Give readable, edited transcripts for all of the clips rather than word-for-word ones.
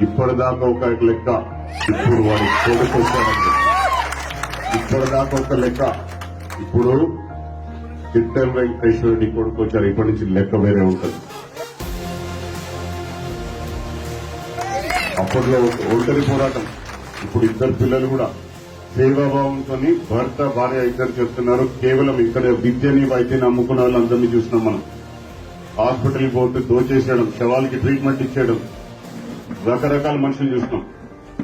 ఇప్పటిదాకా ఒక లెక్క, ఇప్పుడు వాడి కొడుకు వచ్చాడంటే ఇప్పటిదాకా ఒక లెక్క, ఇప్పుడు చిట్టెం వెంకటేశ్వర రెడ్డి కొడుకు వచ్చారు. ఇప్పటి నుంచి లెక్క వేరే ఉంటుంది. అప్పట్లో ఒంటరి పోరాటం, ఇప్పుడు ఇద్దరు పిల్లలు కూడా సేవాభావంతో భర్త భార్య ఇద్దరు చెప్తున్నారు. కేవలం ఇక్కడ విద్యని వైద్యని అమ్ముకున్న వాళ్ళందరినీ చూసినాం మనం. హాస్పిటల్కి పోతే దోచేసేయడం, శవాలకి ట్రీట్మెంట్ ఇచ్చేయడం, రకరకాల మనుషులు చూసినాం.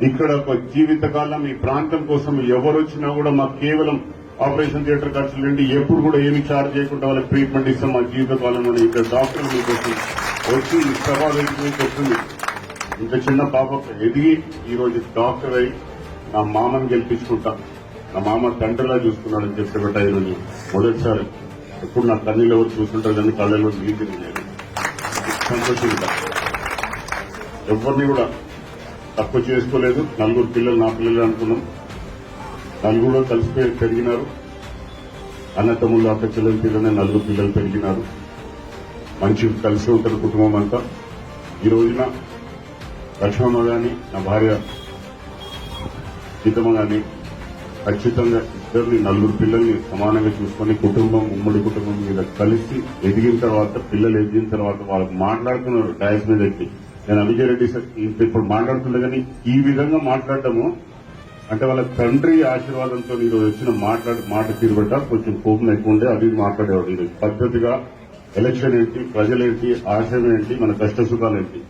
ఇక్కడ ఒక జీవితకాలం ఈ ప్రాంతం కోసం ఎవరు వచ్చినా కూడా మాకు కేవలం ఆపరేషన్ థియేటర్ ఖర్చులు నుండి ఎప్పుడు కూడా ఏమి ఛార్జ్ చేయకుండా వాళ్ళకి ట్రీట్మెంట్ ఇస్తాం. మా జీవితకాలంలో ఇక్కడ డాక్టర్ మీకోసం వచ్చి సవాల్ వస్తుంది. ఇంత చిన్న పాప ఎదిగి ఈ రోజు డాక్టర్ అయి నా మామని గెలిపించుకుంటా, నా మామ తండ్రిలా చూసుకున్నాడని చెప్పేట ఈరోజు మొదటిసారి. ఎప్పుడు నా కన్నీళ్ళు ఎవరు చూస్తుంటారు కానీ కళ్ళలో నీళ్ళు తిరిగినాయి. సంతోషంగా ఎవరిని కూడా తక్కువ చేసుకోలేదు. నలుగురు పిల్లలు నా పిల్లలు అనుకున్నాం. నలుగురు కలిసిపోయి పెరిగినారు. అన్నతమ్ముళ్ళు అక్క చెల్లెల పిల్లలనే నలుగురు పిల్లలు పెరిగినారు. మంచి కలిసి ఉంటారు కుటుంబం అంతా. ఈ రోజున లక్ష్మమ్మ గాని నా భార్య సీతమ్మ గాని ఖచ్చితంగా ఇద్దరిని నలుగురు పిల్లల్ని సమానంగా చూసుకుని కుటుంబం ఉమ్మడి కుటుంబం మీద కలిసి ఎదిగిన తర్వాత, పిల్లలు ఎదిగిన తర్వాత వాళ్ళకి మాట్లాడుతున్నారు డాయస్ మీద ఎక్కి. నేను అవిజయరెడ్డి సార్ ఇప్పుడు మాట్లాడుతుండే కానీ ఈ విధంగా మాట్లాడటము అంటే వాళ్ళ తండ్రి ఆశీర్వాదంతో ఈరోజు వచ్చిన మాట తీరుబట్ట కొంచెం కోపం ఎక్కువ ఉండే అది మాట్లాడేవాడు. ఈరోజు పద్ధతిగా ఎలక్షన్ ఏంటి, ప్రజలేంటి, ఆశయం ఏంటి, మన కష్ట సుఖాలు ఏంటి